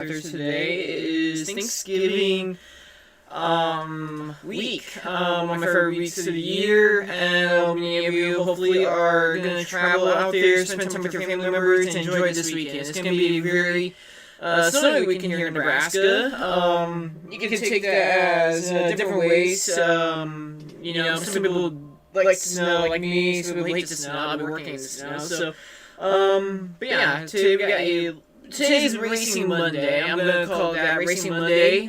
Today is Thanksgiving week, one of my favorite weeks of the year, and many of you hopefully are going to travel out there, spend time with your family members, and enjoy it this weekend. It's going to be a very snowy weekend here in Nebraska. You can take that as different ways. Some people like snow like me, some people hate the snow. I've been working in the snow, so but yeah, today we got today's Racing Monday. I'm going to call that Racing Monday.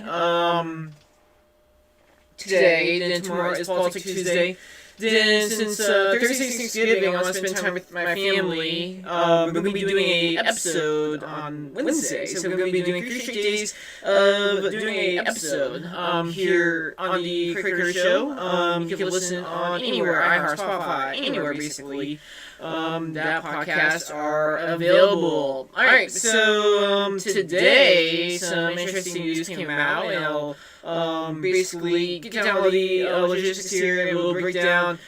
Today, then tomorrow is Politics Tuesday. Then, since Thursday's Thanksgiving, I want to spend time with my family. We're going to be doing an episode on Wednesday. So we're going to be doing 3 straight days of doing an episode here on the Kraig Show. You can listen on anywhere, iHeart, Spotify, anywhere basically. That podcasts are available. Alright, so today some interesting news came out, and I'll basically get down all the logistics here, and we'll break down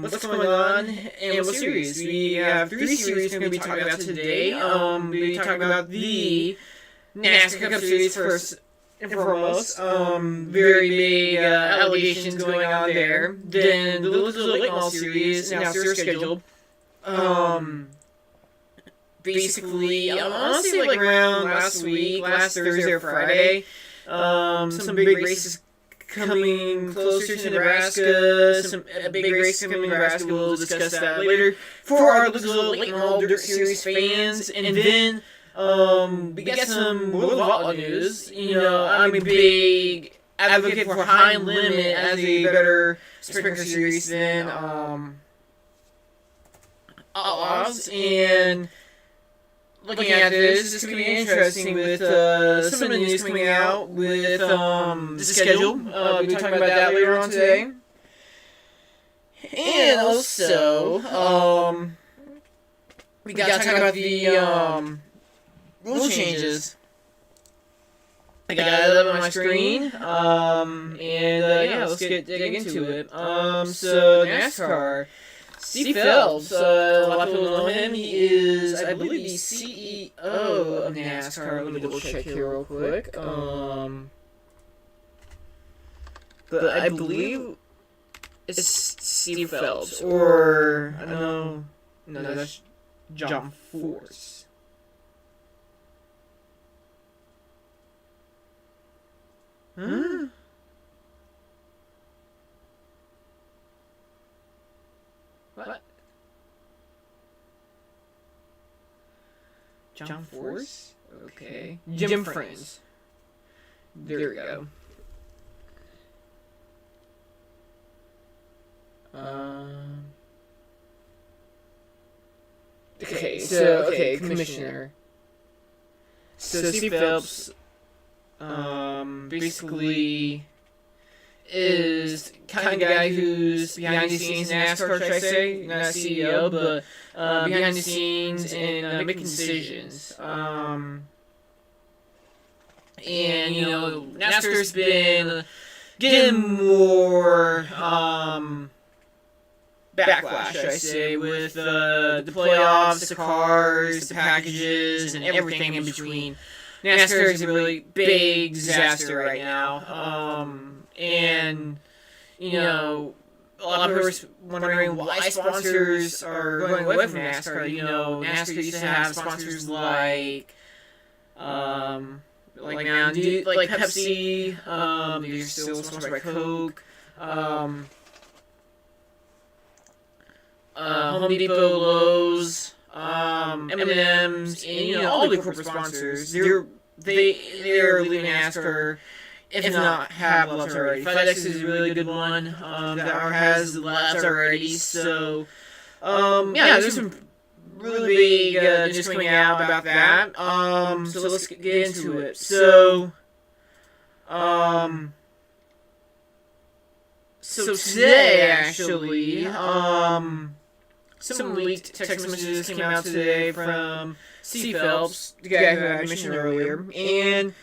what's going on and what series. We have 3 series we're going to be talking about today. We'll be talking about the NASCAR Cup Series first and foremost. Very big allegations going on there. Then the Little Late Model Series announced their schedule. Basically, I want to say like around last Thursday or Friday, some big races coming closer to Nebraska, some big races coming to Nebraska. We'll discuss that later for our little late model Dirt Series fans. And then, we got some World of Outlaw news. I'm a big advocate for High Limit as a better sprint car series than, Outlaws, and looking at this could be interesting with some of the news coming out with the schedule. We'll be talking about that later on today. And also, we got to talk about the rule changes. I got it up on my screen, let's dig into it. So NASCAR. Steve Phelps, a lot of people know him. He is, I believe, the CEO of NASCAR. Let me double check here real quick. But I believe it's Steve Phelps, or I don't know. No, that's John Force. Huh? What? John Force? Okay. Jim Friends. There we go. Okay, Commissioner. So Steve Phelps, basically is kind of guy who's behind the scenes in NASCAR, should I say? Not a CEO, but behind the scenes and making decisions. And, NASCAR's been getting more backlash, should I say, with the playoffs, the cars, the packages, and everything in between. NASCAR is a really big disaster right now. And, a lot of people are wondering why sponsors are going away from NASCAR. NASCAR used to have sponsors like Mountain Dew, like Pepsi, they're still sponsored by Coke, Home Depot, Lowe's, M&M's, and, all the corporate sponsors. They're leaving NASCAR, if not have laps already. FedEx is a really good one that has laps already. So, there's some really big news coming out about that. So let's get into it. So today, actually, some leaked text messages came out today from Steve Phelps, the guy who I mentioned earlier, and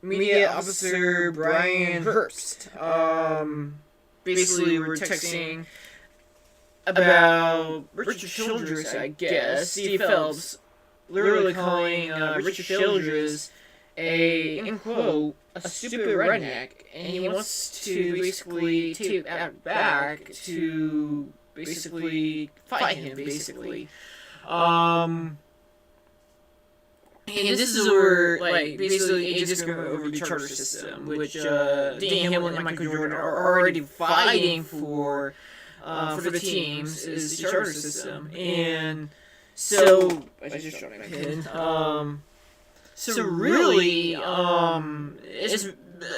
Media Officer Brian Herbst. Basically, we're texting about Richard Childress, I guess. Steve Phelps literally calling Richard Childress in quote, a stupid redneck, and he wants to basically take that back to basically fight him, basically. And this is where, like, basically AJ's going over the charter system, which Dan Hamlin and Michael Jordan are already fighting for the teams, is the charter system. And so, I just dropped my pen. So really, it's,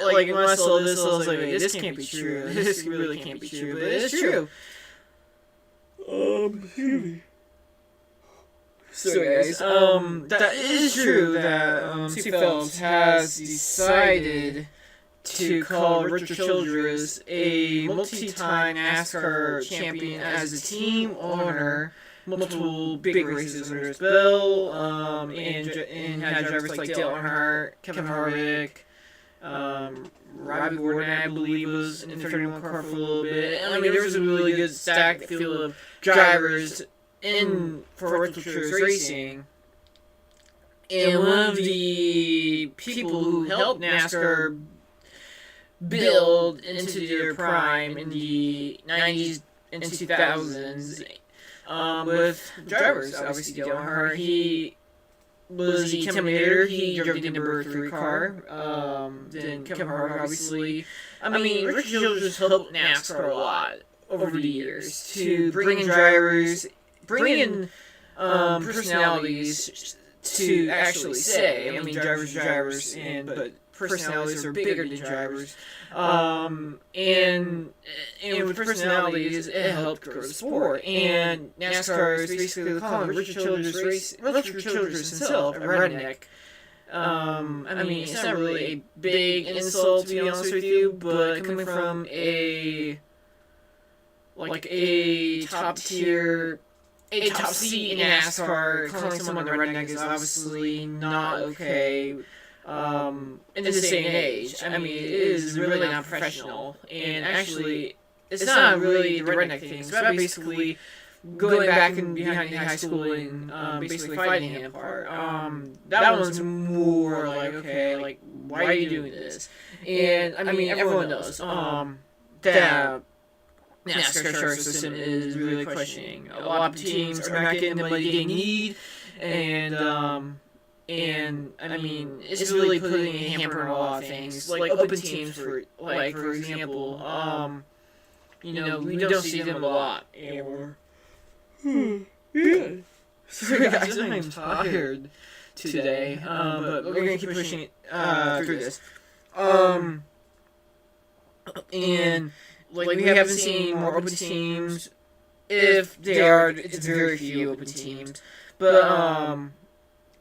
like, when I saw this, I was like, this can't be true. This really can't be true, but it's true. Excuse me. So guys, that is true that Steve Phelps has decided to call Richard Childress a multi-time NASCAR champion as a team owner, multiple big races under his belt, and had drivers like Dale Earnhardt, Kevin Harvick, Robbie Gordon, I believe, was in the 31 car for a little bit. I mean, there was a really good stacked field of drivers for Richard Childress Racing. And one of the people who helped NASCAR build into their prime in the 90s and 2000s, with drivers, obviously Dale Earnhardt, he was the Intimidator. He drove the number 3 car. Then Kevin Harvick, obviously. I mean, Richard Childress helped NASCAR a lot over the years to bring in drivers, bring in personalities to actually say. I mean, drivers, but personalities are bigger than drivers. And with personalities, it helped grow the sport. And NASCAR is basically calling Richard Childress himself a redneck. I mean, it's not really a big insult, to be honest with you, but coming from a top tier, a top seat in NASCAR, calling someone a redneck is obviously not okay. In this day and age, I mean, it is really not professional, and actually, it's not really the redneck thing. It's about basically going back and behind the high school and basically fighting him apart. That one's more like, okay, like, why are you doing this? And I mean, everyone knows that NASCAR charter system is really questioning. A lot of teams are not getting the money they need, and I mean, it's really putting a hamper on a lot of things, like open teams, for example. We don't see them a lot anymore. Yeah. Sorry guys, I'm tired today, but we're gonna keep pushing it through this. And we haven't seen more open teams. If they are, it's very few open teams. But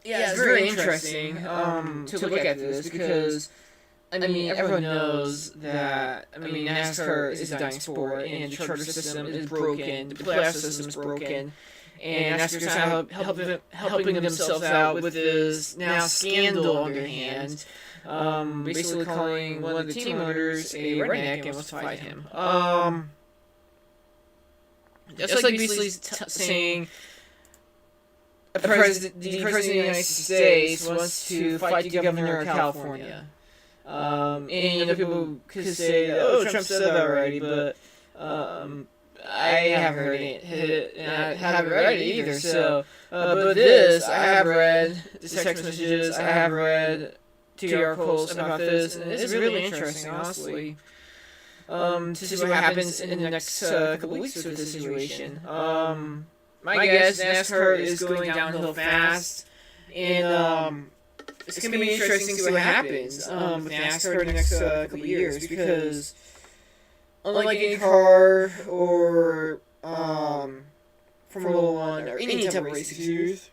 yeah, it's very interesting to look at this because, I mean, everyone knows that, I mean, NASCAR is a dying sport and the charter system is broken, the playoff system is broken, and NASCAR's not helping themselves out with this now scandal on their hands, basically calling one of the team owners a redneck and wants to fight him. That's like basically saying the President of the United States wants to fight the governor of California. And people could say, oh, Trump said that already, but I haven't heard it, and I haven't read it either. So, but this, I have read the text messages, I have read 2 articles about this, and it's really interesting, honestly, to see what happens in the next couple weeks with this situation. My guess, NASCAR is going downhill fast, and it's going to be interesting to see what happens with NASCAR in the next couple years, because unlike IndyCar or Formula 1 or any type of racing series,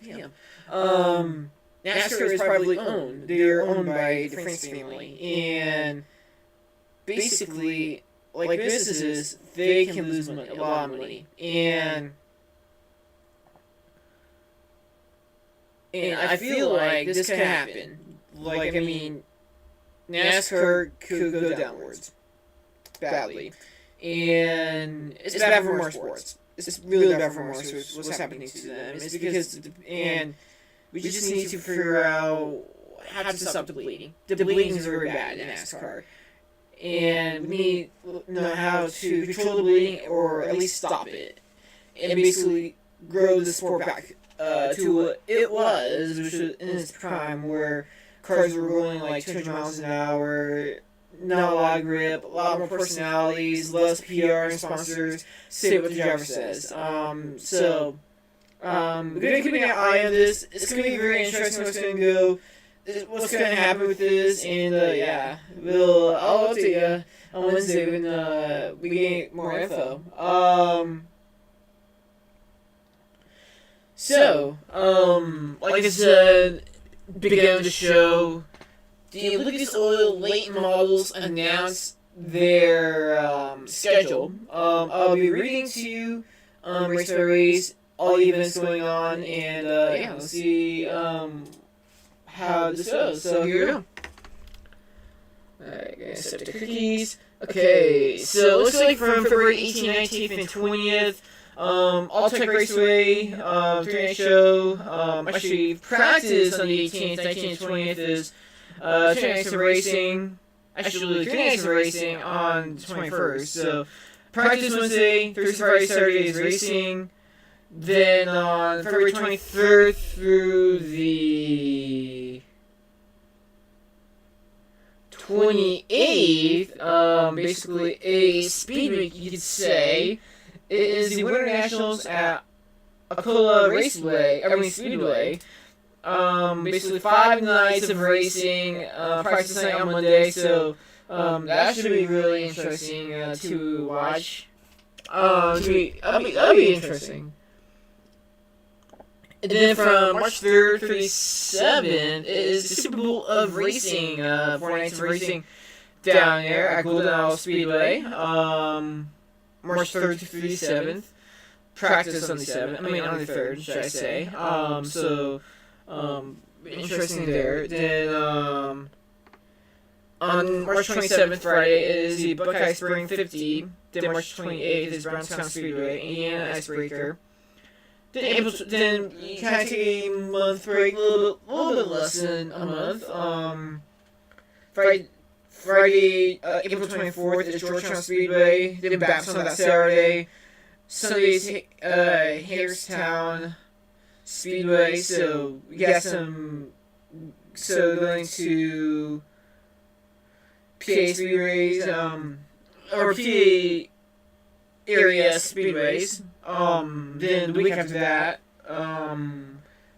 NASCAR is privately owned. They're owned by the France family, and basically, like businesses, they can lose money, a lot of money, and I feel like this could happen. Like, I mean, NASCAR could go downwards badly, and it's bad for more sports. it's really bad for horses. What's happening to them? It's because and we just need to figure out how to stop the bleeding. The bleeding is very bad in NASCAR, and we need to know how to control the bleeding or at least stop it, and basically grow the sport back to what it was, which was in its prime, where cars were rolling like 200 miles an hour, not a lot of grip, a lot more personalities, less PR and sponsors, say what the driver says. We're going to keep an eye on this. It's going to be very interesting what's going to happen with this, and I'll update you on Wednesday when we get more info. Like I said, beginning of the show, the Lucas Oil late models announced their schedule. I'll be reading to you race by race, all the events going on, and let's see how this goes. So here we go. Alright, gonna set the cookies. Okay, so it looks like from February 18th, 19th, and 20th, All Tech Raceway, 3-night show. Actually, practice on the 18th, 19th, and 20th is 2 nights of racing. Actually, 3 nights of racing on the 21st. So, practice Wednesday, Thursday, Friday, Saturday is racing. Then on February 23rd through the 28th, basically a speed week, you could say. It is the Winter Nationals at Akola Speedway. Basically 5 nights of racing, practice night on Monday, so that should be really interesting to watch. That'll be interesting. And then from March 3rd through the 7th is the Super Bowl of Racing, 4 nights of racing down there at Golden Isle Speedway. March 3rd through the 7th. Practice on the 7th. On the 3rd, should I say. Interesting there. Then, on March 27th, Friday, is the Buckeye Spring 50. Then March 28th is Brownstown Speedway, Indiana Icebreaker. Then you kind of take a month break, a little bit less than a month. Friday, April 24th is Georgetown Speedway. Then Babson on that Saturday. Sunday's Hagerstown Speedway. So we got some. So going to PA Speedways, or PA area speedways. Then the week after that,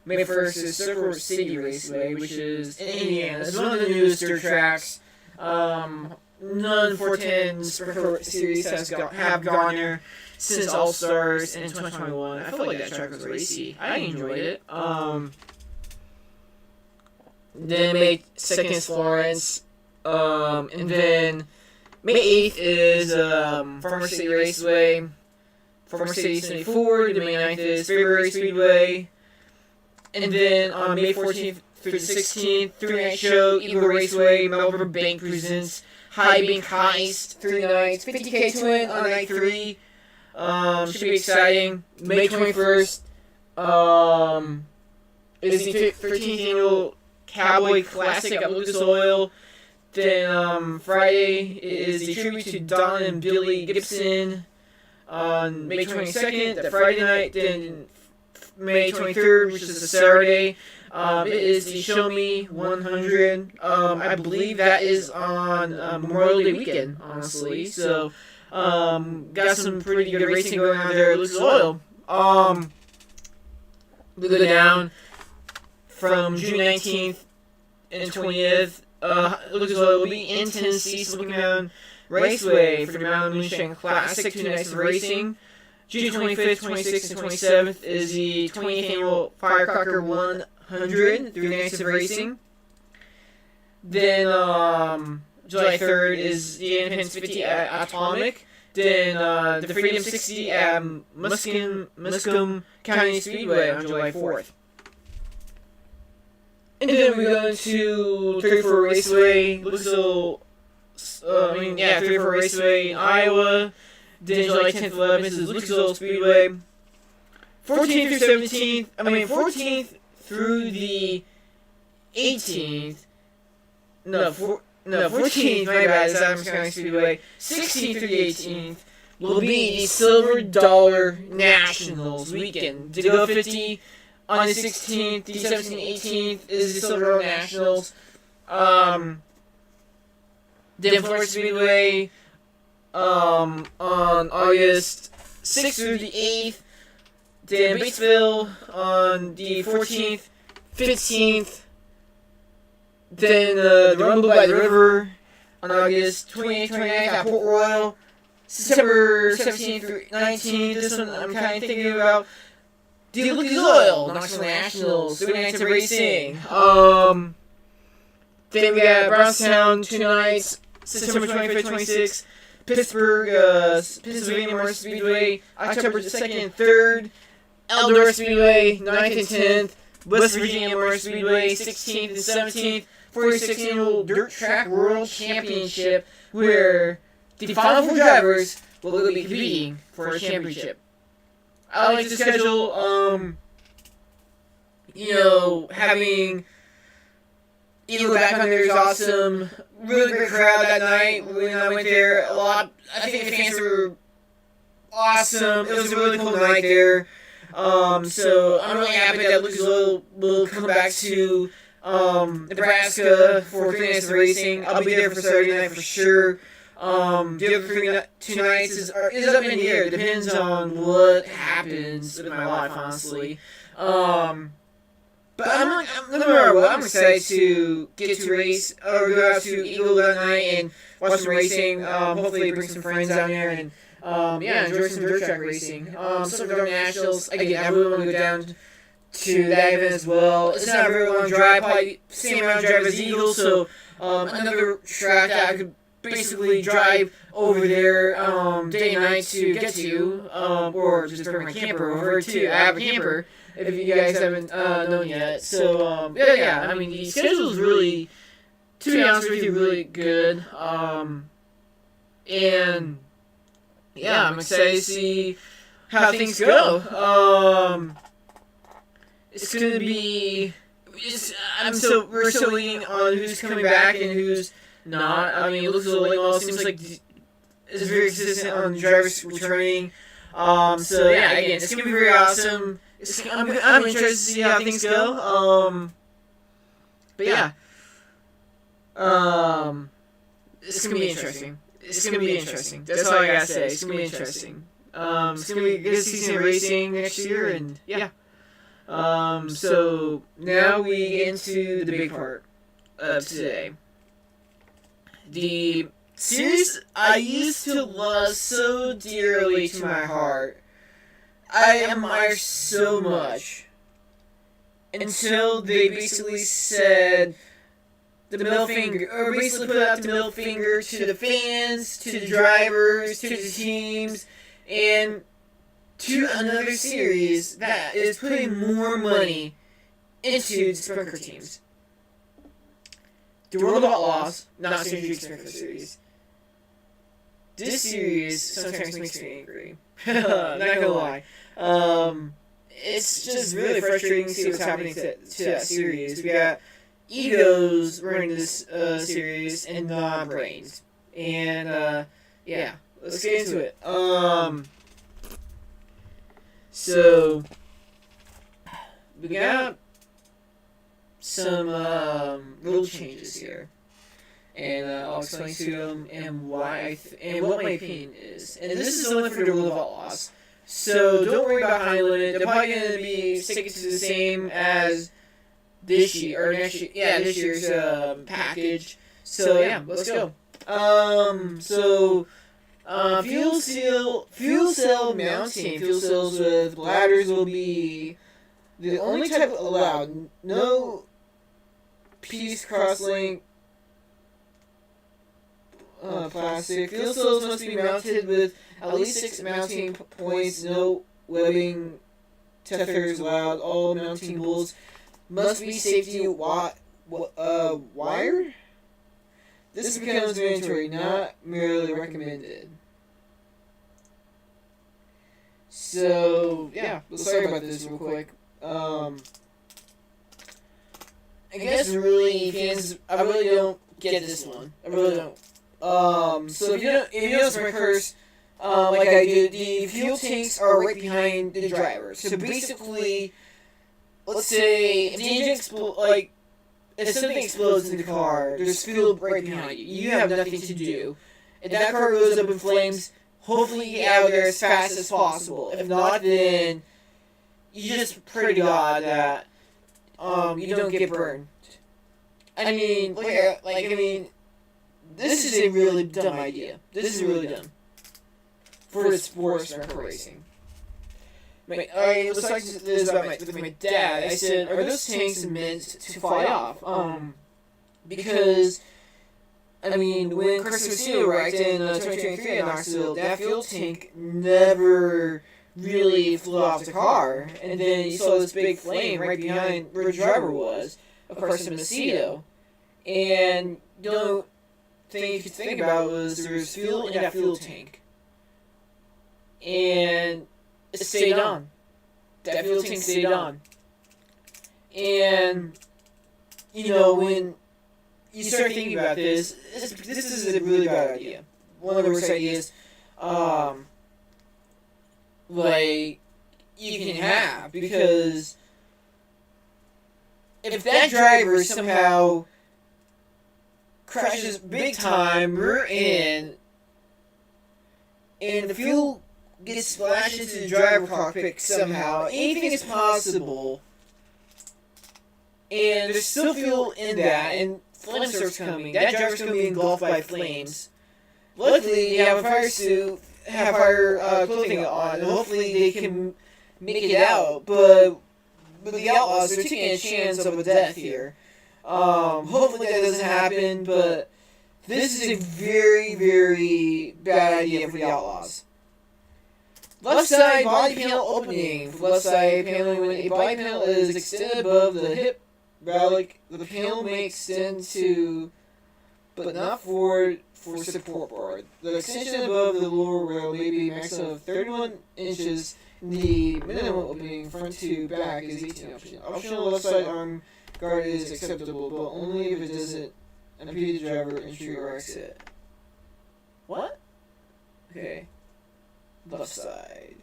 May 1st is Circle City Raceway, which is in Indiana. It's one of the newest dirt tracks. None 410 Sprint Series have gone there since All Stars in 2021. I felt like that track was racy. I enjoyed it. Then May 2nd is Florence. And then May 8th is Farmer City Raceway. Farmer City 74. The May 9th is February Speedway. And then on May 14th through the 16th, 3-night show, Eagle Raceway, Melbourne Bank presents High Bank Heist, 3 nights, 50K to win on night 3. Should be exciting. May 21st is the 13th annual Cowboy Classic at Lucas Oil. Then Friday is the tribute to Don and Billy Gibson on May 22nd, that Friday night. Then May 23rd, which is a Saturday, it is the Show Me 100. I believe that is on Memorial Day weekend, honestly. So, got some pretty good racing going on there at Lucas Oil. We go down from June 19th and 20th. Lucas Oil will be in Tennessee, Smoky Mountain Raceway for the Mountain Moonshine Classic, 2 nights of racing. June 25th, 26th, and 27th is the 20th annual Firecracker 100, 3 nights of racing. Then July 3rd is the Independence 50 at Atomic. Then the Freedom 60 at Muscomb County Speedway on July 4th. And then we go to 34 Raceway, 34 Raceway in Iowa. Then July 10th, 11th is Lucas Oil Speedway. 14th through 17th, 14th through the 18th. No, 14th, my bad, is Adams County Speedway. 16th through the 18th will be the Silver Dollar Nationals weekend. To go 50 on the 16th, the 17th, 18th is the Silver Dollar Nationals. Then Florida Speedway on August 6th through the 8th. Then Batesville on the 14th, 15th. Then the Rumble by the River on August 28th, 29th at Port Royal. September 17th through 19th. This one I'm kind of thinking about. The Lucas Oil Knoxville Nationals, doing nights of racing. Then we got Brownstown 2 nights, September 25th, 26th. Pittsburgh, Pennsylvania Motor Speedway, October 2nd and 3rd. Eldora Speedway, 9th and 10th. West Virginia Motor Speedway, 16th and 17th. 46th Annual Dirt Track World Championship, where the final 4 drivers will be competing for a championship. I like the schedule, having Eagle back on there is awesome. Really great crowd that night when I went there. I think the fans were awesome. It was a really cool night there. So I'm really happy that Lucas Oil will come back to Nebraska for 3 nights of racing. I'll be there for Saturday night for sure. The other 2 nights is up in the air. It depends on what happens with my life, honestly. But no matter what, I'm excited to get to race or go out to Eagle that night and watch some racing. Hopefully bring some friends down there and enjoy some dirt track racing. Silver Dollar Nationals, again, I really want to go down to that event as well. It's not a very long drive, probably same amount of drive as Eagle, so another track that I could basically drive over there day and night to get to, or just bring my camper over too. I have a camper, if you guys haven't known yet. So, the schedule is really, to be honest with you, really good. I'm excited to see how things go. It's going to be, we're still waiting on who's coming back and who's not. It looks it seems like it's very consistent on the drivers returning. It's going to be very awesome. I'm interested to see how things go. It's going to be interesting. It's going to be interesting. That's all I got to say. It's going to be interesting. It's going to be a good season of racing next year, and so now we get into the big part of today. The series I used to love so dearly to my heart, I admire so much, until they basically said the middle finger, or basically put out the middle finger to the fans, to the drivers, to the teams, and to another series that is putting more money into the sprinkler teams. The World of Outlaws, not Stranger Sprinkler Series. This series sometimes makes me angry. Not gonna lie. It's just really frustrating to see what's happening to that series. We got egos running this series and not brains. And let's get into it. So we got some rule changes here, and I'll explain to them and why and what my opinion is. And this is only for the Rule of Outlaws, so don't worry about High Limit. They're probably going to be sticking to the same as this year or next year. Yeah, this year's package. So let's go. Fuel cell mounting. Fuel cells with bladders will be the only type allowed. No piece crosslink plastic. Fuel cells must be mounted with at least 6 mounting points. No webbing tethers allowed. All mounting bolts must be safety wired. This becomes mandatory, not merely recommended. So, yeah, sorry about this real quick. I guess really, fans, I really don't get this one. I really don't. So if you know sprint cars, like I do, the fuel tanks are right behind the driver. So basically, let's say if the engine if something explodes in the car, there's fuel right behind you. You have nothing to do. If that car goes up in flames, hopefully you get out of there as fast as possible. If not, then you just pray to God that you don't get burned. I mean, this is a really dumb idea. This is really dumb for the sports sprint car racing. I was talking this about with my dad. I said, are those tanks meant to fly off? Because, I mean, when Chris Messina wrecked in 2023 in Knoxville, that fuel tank never really flew off the car. And then you saw this big flame right behind where the driver was, of course, in Mosquito. And the only thing you could think about was there was fuel in that fuel tank. And it stayed on. That fuel tank stayed on. And, you know, when you start thinking about this is a really bad idea. One of the worst ideas, you can have, because if that driver somehow crashes big time, we're in, and the fuel gets splashed into the driver cockpit somehow, anything is possible, and there's still fuel in that, and flames starts coming, that driver's going to be engulfed by flames. Luckily, you have a fire suit, have fire clothing on, and hopefully they can make it out, but the Outlaws are taking a chance of a death here. Hopefully that doesn't happen, but this is a very, very bad idea for the Outlaws. Left side body panel opening. For left side paneling, when a body panel is extended above the hip relic, the panel may extend to, but not forward for support bar. The extension above the lower rail may be a maximum of 31 inches. The minimum opening front to back is 18 optional. Optional left side arm guard is acceptable, but only if it doesn't impede the driver entry or exit. What? Okay. Left side.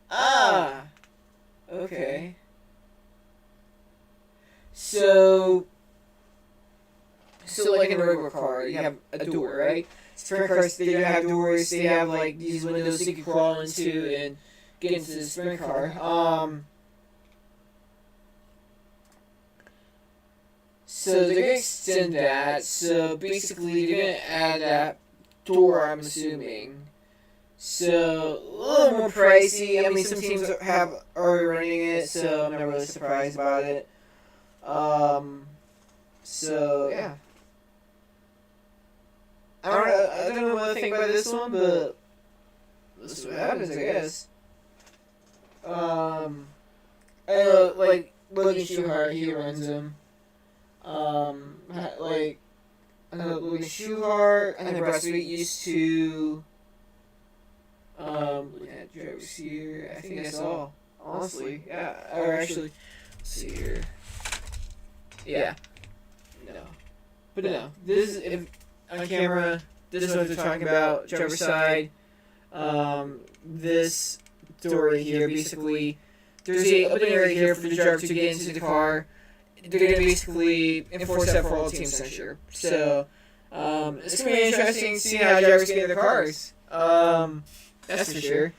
Ah! Okay. So like in a regular car, you have a door, right? Sprint cars, they don't have doors, they have like these windows you can crawl into and get into the sprint car. So they're gonna extend that, so basically they're gonna add that door, I'm assuming. So, a little more pricey. I mean, some teams have already running it, so I'm not really surprised about it. So, yeah. I don't know what to think about this one, but this is what happens, I guess. I know, like, Logan Schuhart, he runs them. I know Logan Schuhart and Nebraska used to... looking at drivers here, I think that's all. Honestly, yeah. Or actually, let's see here. Yeah. No. But no. This is, if on camera, this is what they're talking about. Driver's side. This door right here, basically, there's a opening right here for the driver to get into the car. They're going to basically enforce that for all teams next year. So, it's going to be interesting to see how drivers get in their cars. That's for sure.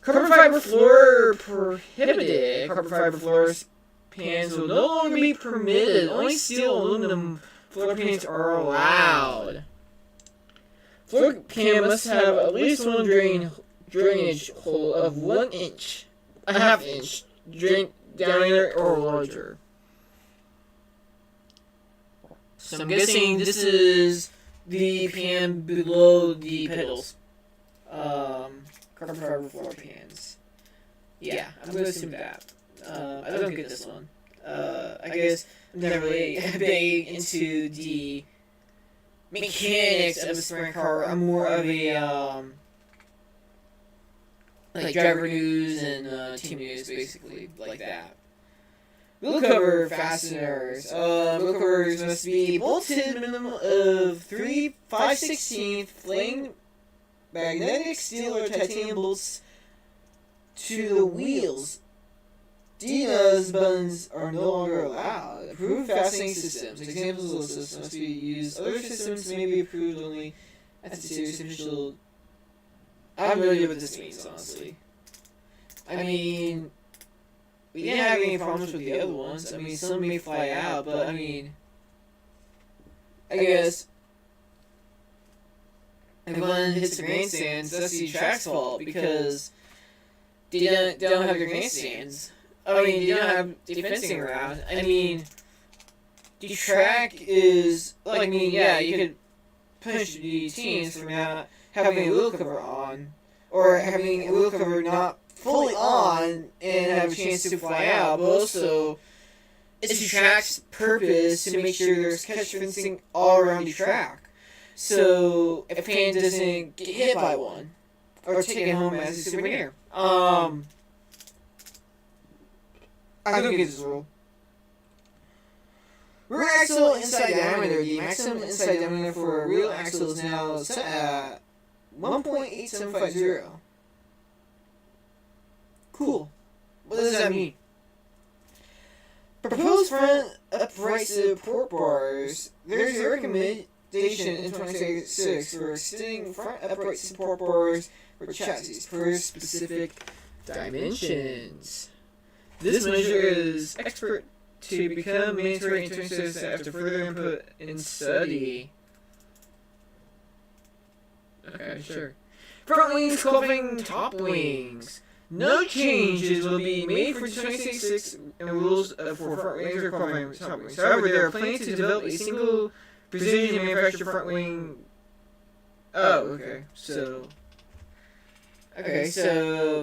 Carbon fiber floor prohibited. Carbon fiber floors pans will no longer be permitted. Only steel and aluminum floor pans are allowed. Floor pan must have at least one drainage hole of 1 inch, a half inch diameter or larger. So I'm guessing this is the pan below the pedals. Carbon fiber floor pans. Yeah, I'm gonna assume that. I don't get this one. I guess I'm not really big into the mechanics of a sprint car. I'm more of a like driver news and team news, basically, like that. We'll cover fasteners. We'll cover must be bolted minimum of 3/5/16 flame magnetic steel or titanium bolts to the wheels. D-nose buttons are no longer allowed. Approved fastening systems. Examples of those systems must be used. Other systems may be approved only at the series official. I have no idea what this means, honestly. I mean, we didn't have any problems with the other ones. I mean, some may fly out, but I mean, I guess if one hits the grandstands, that's the track's fault because they don't have their grandstands. I mean, they don't have defensing around. I mean, the track is like, I mean, yeah, you could punish the teams for not having a wheel cover on, or having a wheel cover not fully on and have a chance to fly out, but also it's the track's purpose to make sure there's catch fencing all around the track. So if a fan doesn't get hit by one, or take it home as a souvenir. I don't get this rule. Rear axle inside diameter. The maximum inside diameter for a rear axle is now set at 1.8750. Cool. What does that mean? Proposed front upright support bars. There's a recommendation in 2026 for extending front upright support bars for chassis per specific dimensions. This measure is expert to become mandatory in 2026 after further input and study. Okay, sure. Front wings clothing top wings. No changes will be made for 2026 and rules for front wings or clothing top wings. However, there are plans to develop a single precision manufactured front wing. Oh, okay. So,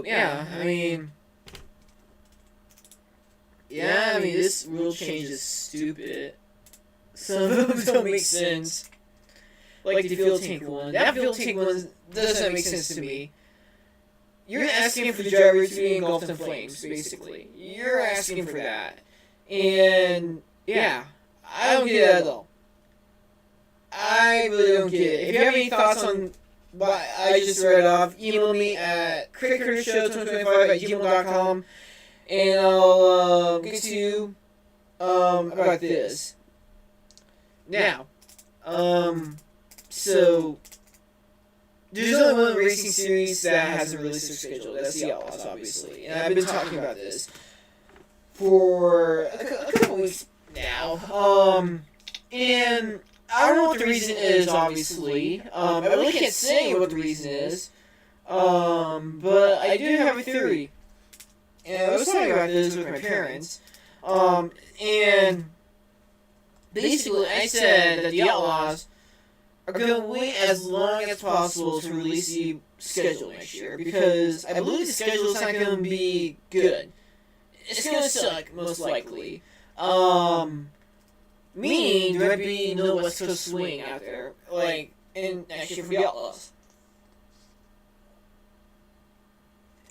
yeah, I mean, this rule change is stupid. Some of them don't make sense. Like the fuel tank one. That fuel tank one doesn't make sense to me. You're asking for the driver to be engulfed in flames, basically. You're asking for that. And, yeah, I don't get it at all. I really don't get it. If you have any thoughts on what I just read off, email me at craigshow2025@gmail.com, and I'll get to you about this. Now, so there's only one racing series that has a release their schedule. That's the Outlaws, obviously, and I've been talking about this for a couple weeks now. And I don't know what the reason is, obviously. I really can't say what the reason is. But I do have a theory. And I was talking about this with my parents. And basically I said that the Outlaws are going to wait as long as possible to release the schedule next year. Because I believe the schedule is not going to be good. It's going to suck, most likely. Meaning, there might be no West Coast swing out there, like, in next year for the Outlaws.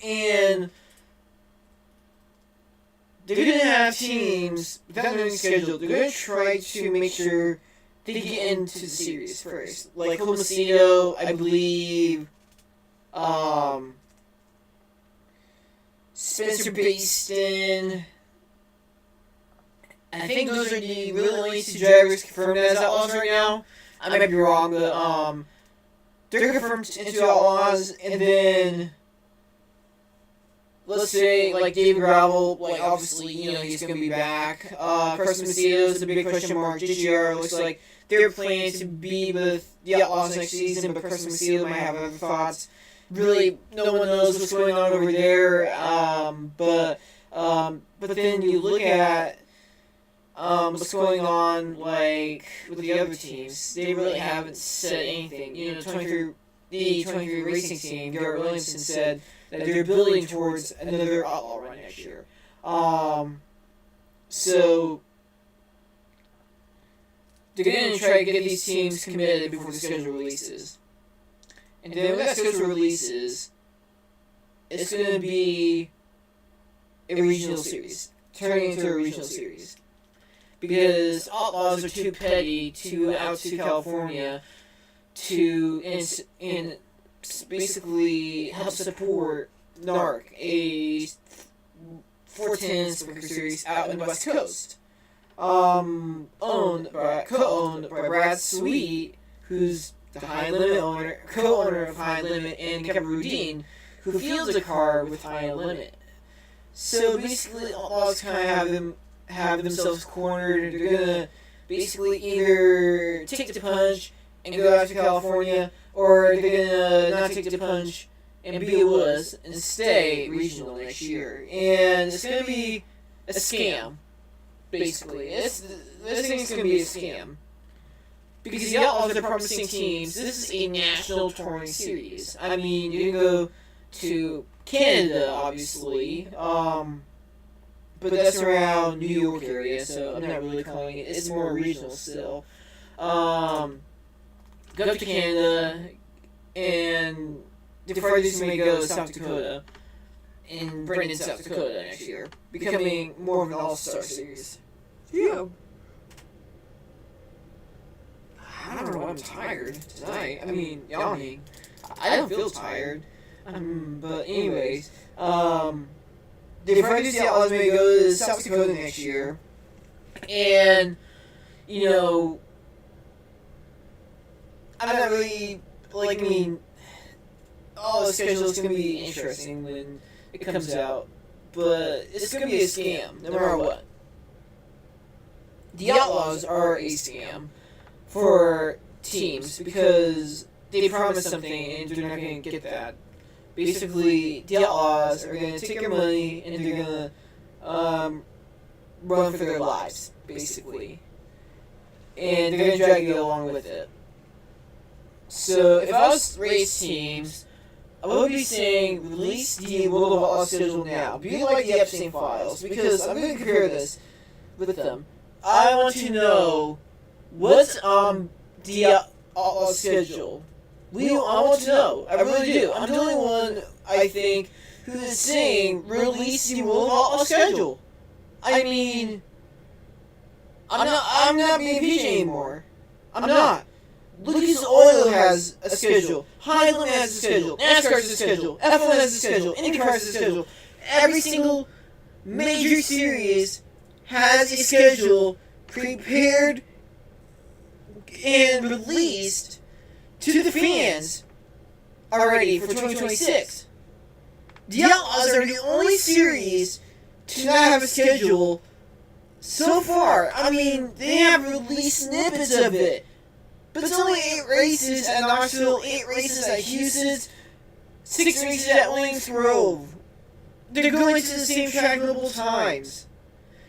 And they're going to have teams, without knowing the schedule, they're going to try to make sure they get into the series first. Like, Homicito, I believe, Spencer Baston. I think those are the really only two drivers confirmed as Outlaws right now. I might be wrong, but they're confirmed into Outlaws, and then let's say like David Gravel, like obviously he's gonna be back. Carson Macedo's a big question mark. GGR looks like they're planning to be with the Outlaws next season, but Carson Macedo might have other thoughts. Really, no one knows what's going on over there. But then you look at what's going on, like, with the other teams. They really haven't said anything. The 23 racing team, Garrett Williamson, said that they're building towards another Outlaw run next year. So they're going to try to get these teams committed before the schedule releases. And then when that schedule releases, it's going to be a regional series. Turning into a regional series. Because Outlaws are too petty to out to California to and basically help support NARC, a 410 Sprinter series out in the West Coast. Co-owned by Brad Sweet, who's the High Limit owner, co-owner of High Limit, and Kevin Rudine, who fields a car with High Limit. So basically, Outlaws kind of have themselves cornered. They're gonna basically either take the punch and go out to California, or they're gonna not take the punch and be a wuss and stay regional next year. And it's gonna be a scam, basically. This thing's gonna be a scam. Because the Outlaws are promising teams. This is a national touring series. I mean, you can go to Canada, obviously, but that's around New York area, so I'm not really calling it. It's more regional still. Go up to Canada, and the farthest you may go is South Dakota, in Brendan, South Dakota next year, becoming more of an all-star series. Yeah. I don't know why I'm tired tonight. I mean, yawning. I don't feel tired. But anyways, the farthest the Outlaws may go is South Dakota next year. And, you know, I'm not really, the schedule is going to be interesting when it comes out. But it's going to be a scam, no matter what. The Outlaws are a scam for teams because they promise something and they're not going to get that. Basically, the Outlaws are going to take your money and they're going to run for their lives, basically. And they're going to drag you along with it. So, if I was race teams, I would be saying release the World of Outlaws schedule now. Be like the Epstein Files, because I'm going to compare this with them. I want to know what's the Outlaws schedule. I want to know. I really do. I'm the only one, I think, who is saying release the World of Outlaws schedule. I mean, I'm not being PJ anymore. I'm not. Lucas Oil has a schedule. High Limit has a schedule. NASCAR has a schedule. F1 has a schedule. IndyCar has a schedule. Every single major series has a schedule prepared and released to the fans already for 2026. The Outlaws are the only series to not have a schedule so far. I mean, they have released snippets of it. But it's only 8 races at Knoxville, 8 races at Houston, 6 races at Williams Grove. They're going to the same track multiple times.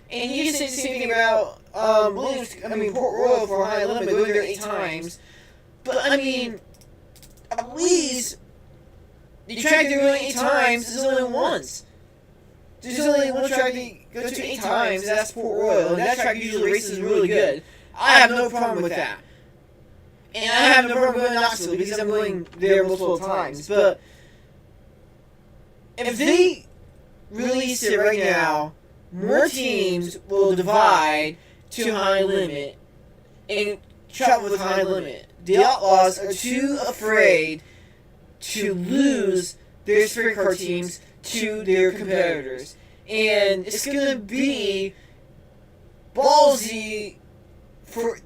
And you can say the same thing about Port Royal for High Limit, going there 8 times. But I mean, at least the track they're going 8 times is only once. There's only one track they go to 8 times, and that's Port Royal. And that track usually races really good. I have no problem with that. And I have no problem going to Knoxville because I'm going there multiple times. But if they release it right now, more teams will divide to High Limit and travel with High Limit. The Outlaws are too afraid to lose their sprint car teams to their competitors. And it's going to be ballsy for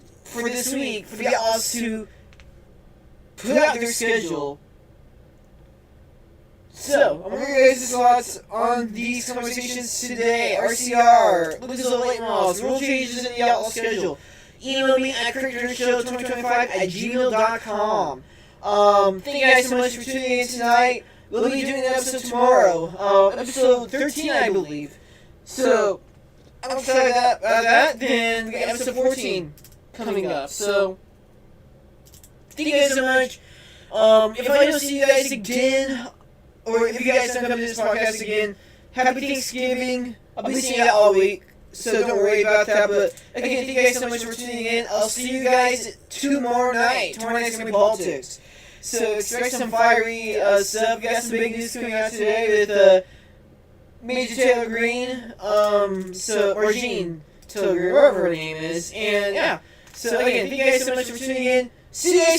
this week for the Outlaws to put out their schedule. So, I want to hear your guys' thoughts on these conversations today. RCR, Lucas Oil Late Models, rule changes in the Outlaw schedule. Email me at kraigdurnshow2025@gmail.com. Thank you guys so much for tuning in tonight. We'll be doing an episode tomorrow. Episode 13, I believe. So, I'm excited about that. Then we got episode 14 coming up. So, thank you guys so much. If I don't see you guys again, or if you guys don't come to this podcast again, happy Thanksgiving. I'll be seeing that all week, so don't worry about that. But again, thank you guys so much for tuning in. I'll see you guys tomorrow night. Tomorrow night's going to be politics. So expect some fiery stuff. We got some big news coming out today with Major Taylor Green, or Jean Taylor Green, whatever her name is, and yeah. So again, thank you guys so much for tuning in. See you guys.